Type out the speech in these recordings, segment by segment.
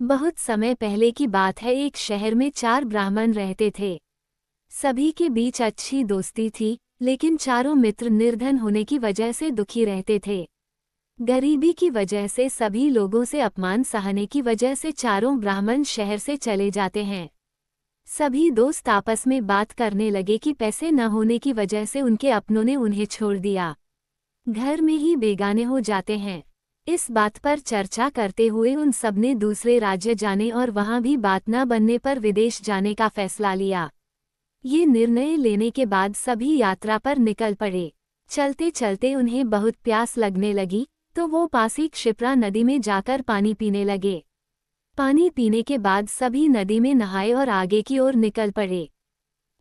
बहुत समय पहले की बात है। एक शहर में 4 ब्राह्मण रहते थे। सभी के बीच अच्छी दोस्ती थी, लेकिन चारों मित्र निर्धन होने की वजह से दुखी रहते थे। गरीबी की वजह से सभी लोगों से अपमान सहने की वजह से चारों ब्राह्मण शहर से चले जाते हैं। सभी दोस्त आपस में बात करने लगे कि पैसे न होने की वजह से उनके अपनों ने उन्हें छोड़ दिया, घर में ही बेगाने हो जाते हैं। इस बात पर चर्चा करते हुए उन सबने दूसरे राज्य जाने और वहां भी बात न बनने पर विदेश जाने का फैसला लिया। ये निर्णय लेने के बाद सभी यात्रा पर निकल पड़े। चलते चलते उन्हें बहुत प्यास लगने लगी, तो वो पास ही क्षिप्रा नदी में जाकर पानी पीने लगे। पानी पीने के बाद सभी नदी में नहाए और आगे की ओर निकल पड़े।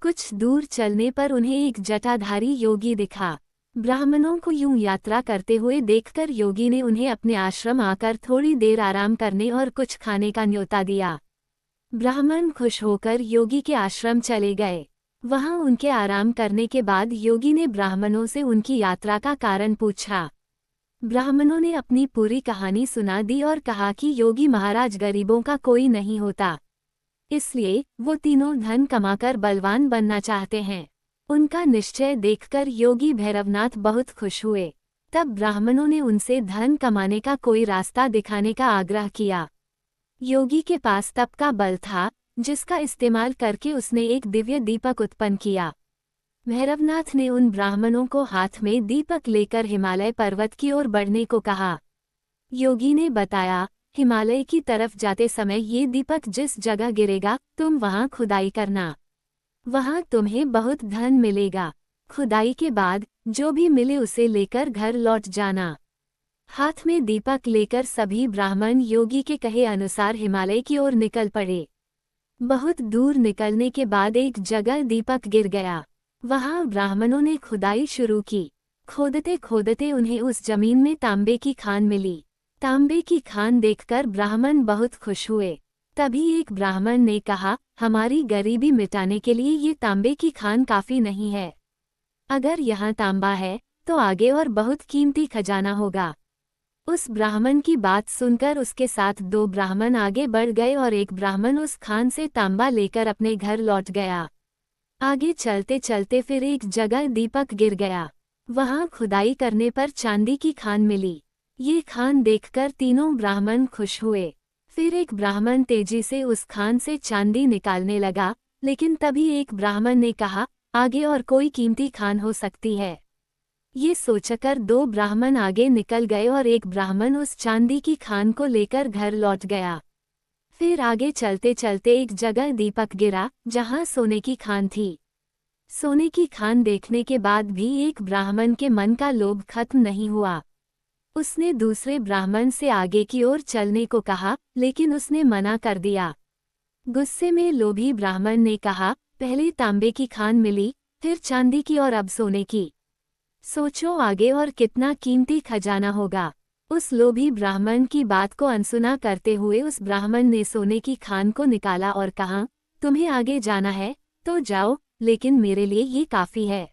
कुछ दूर चलने पर उन्हें एक जटाधारी योगी दिखा। ब्राह्मणों को यूं यात्रा करते हुए देखकर योगी ने उन्हें अपने आश्रम आकर थोड़ी देर आराम करने और कुछ खाने का न्योता दिया। ब्राह्मण खुश होकर योगी के आश्रम चले गए। वहां उनके आराम करने के बाद योगी ने ब्राह्मणों से उनकी यात्रा का कारण पूछा। ब्राह्मणों ने अपनी पूरी कहानी सुना दी और कहा कि योगी महाराज गरीबों का कोई नहीं होता, इसलिए वो तीनों धन कमाकर बलवान बनना चाहते हैं। उनका निश्चय देखकर योगी भैरवनाथ बहुत खुश हुए। तब ब्राह्मणों ने उनसे धन कमाने का कोई रास्ता दिखाने का आग्रह किया। योगी के पास तप का बल था, जिसका इस्तेमाल करके उसने एक दिव्य दीपक उत्पन्न किया। भैरवनाथ ने उन ब्राह्मणों को हाथ में दीपक लेकर हिमालय पर्वत की ओर बढ़ने को कहा। योगी ने बताया, हिमालय की तरफ जाते समय ये दीपक जिस जगह गिरेगा, तुम वहां खुदाई करना। वहां तुम्हें बहुत धन मिलेगा। खुदाई के बाद जो भी मिले उसे लेकर घर लौट जाना। हाथ में दीपक लेकर सभी ब्राह्मण योगी के कहे अनुसार हिमालय की ओर निकल पड़े। बहुत दूर निकलने के बाद एक जगह दीपक गिर गया। वहां ब्राह्मणों ने खुदाई शुरू की। खोदते खोदते उन्हें उस जमीन में तांबे की खान मिली। तांबे की खान देखकर ब्राह्मण बहुत खुश हुए। तभी एक ब्राह्मण ने कहा, हमारी गरीबी मिटाने के लिए ये तांबे की खान काफी नहीं है। अगर यहाँ तांबा है तो आगे और बहुत कीमती खजाना होगा। उस ब्राह्मण की बात सुनकर उसके साथ 2 ब्राह्मण आगे बढ़ गए और एक ब्राह्मण उस खान से तांबा लेकर अपने घर लौट गया। आगे चलते चलते फिर एक जगह दीपक गिर गया। वहां खुदाई करने पर चांदी की खान मिली। ये खान देखकर तीनों ब्राह्मण खुश हुए। फिर एक ब्राह्मण तेजी से उस खान से चांदी निकालने लगा, लेकिन तभी एक ब्राह्मण ने कहा, आगे और कोई कीमती खान हो सकती है। ये सोचकर 2 ब्राह्मण आगे निकल गए और एक ब्राह्मण उस चांदी की खान को लेकर घर लौट गया। फिर आगे चलते चलते एक जगह दीपक गिरा, जहां सोने की खान थी। सोने की खान देखने के बाद भी एक ब्राह्मण के मन का लोभ खत्म नहीं हुआ। उसने दूसरे ब्राह्मण से आगे की ओर चलने को कहा, लेकिन उसने मना कर दिया। गुस्से में लोभी ब्राह्मण ने कहा, पहले तांबे की खान मिली, फिर चांदी की और अब सोने की। सोचो आगे और कितना कीमती खजाना होगा। उस लोभी ब्राह्मण की बात को अनसुना करते हुए उस ब्राह्मण ने सोने की खान को निकाला और कहा, तुम्हें आगे जाना है तो जाओ, लेकिन मेरे लिए ये काफी है।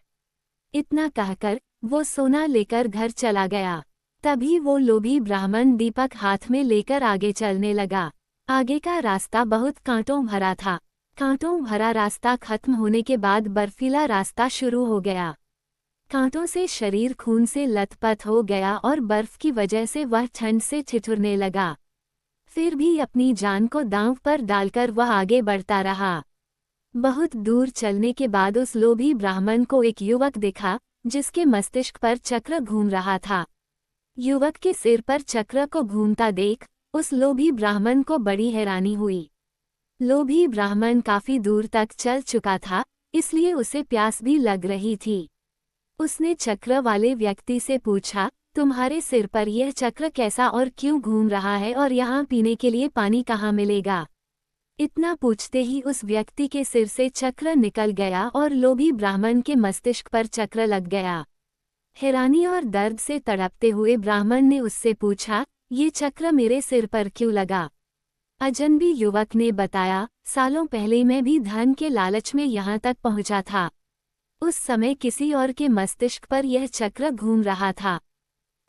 इतना कहकर वो सोना लेकर घर चला गया। तभी वो लोभी ब्राह्मण दीपक हाथ में लेकर आगे चलने लगा। आगे का रास्ता बहुत कांटों भरा था। कांटों भरा रास्ता खत्म होने के बाद बर्फीला रास्ता शुरू हो गया। कांटों से शरीर खून से लथपथ हो गया और बर्फ की वजह से वह ठंड से ठिठुरने लगा। फिर भी अपनी जान को दांव पर डालकर वह आगे बढ़ता रहा। बहुत दूर चलने के बाद उस लोभी ब्राह्मण को एक युवक दिखा, जिसके मस्तिष्क पर चक्र घूम रहा था। युवक के सिर पर चक्र को घूमता देख उस लोभी ब्राह्मण को बड़ी हैरानी हुई। लोभी ब्राह्मण काफी दूर तक चल चुका था, इसलिए उसे प्यास भी लग रही थी। उसने चक्र वाले व्यक्ति से पूछा, तुम्हारे सिर पर यह चक्र कैसा और क्यों घूम रहा है और यहाँ पीने के लिए पानी कहाँ मिलेगा? इतना पूछते ही उस व्यक्ति के सिर से चक्र निकल गया और लोभी ब्राह्मण के मस्तिष्क पर चक्र लग गया। हैरानी और दर्द से तड़पते हुए ब्राह्मण ने उससे पूछा, ये चक्र मेरे सिर पर क्यों लगा? अजनबी युवक ने बताया, सालों पहले मैं भी धन के लालच में यहाँ तक पहुँचा था। उस समय किसी और के मस्तिष्क पर यह चक्र घूम रहा था।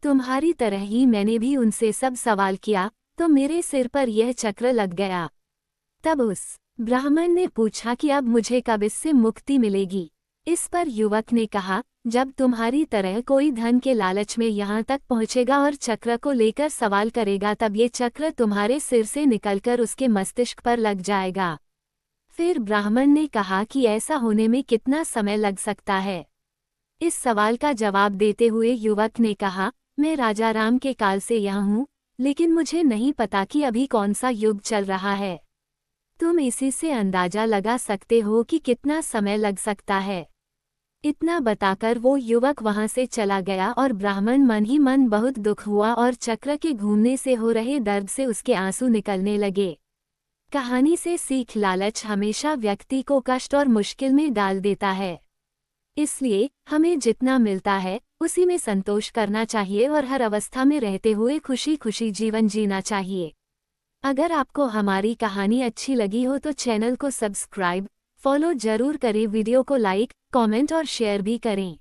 तुम्हारी तरह ही मैंने भी उनसे सब सवाल किया, तो मेरे सिर पर यह चक्र लग गया। तब उस ब्राह्मण ने पूछा कि अब मुझे कब इससे मुक्ति मिलेगी। इस पर युवक ने कहा, जब तुम्हारी तरह कोई धन के लालच में यहाँ तक पहुँचेगा और चक्र को लेकर सवाल करेगा, तब ये चक्र तुम्हारे सिर से निकलकर उसके मस्तिष्क पर लग जाएगा। फिर ब्राह्मण ने कहा कि ऐसा होने में कितना समय लग सकता है। इस सवाल का जवाब देते हुए युवक ने कहा, मैं राजा राम के काल से यहाँ हूँ, लेकिन मुझे नहीं पता कि अभी कौन सा युग चल रहा है। तुम इसी से अंदाजा लगा सकते हो कि कितना समय लग सकता है। इतना बताकर वो युवक वहां से चला गया और ब्राह्मण मन ही मन बहुत दुख हुआ और चक्र के घूमने से हो रहे दर्द से उसके आंसू निकलने लगे। कहानी से सीख, लालच हमेशा व्यक्ति को कष्ट और मुश्किल में डाल देता है। इसलिए हमें जितना मिलता है उसी में संतोष करना चाहिए और हर अवस्था में रहते हुए खुशी खुशी जीवन जीना चाहिए। अगर आपको हमारी कहानी अच्छी लगी हो तो चैनल को सब्सक्राइब, फॉलो जरूर करें, वीडियो को लाइक, कमेंट और शेयर भी करें।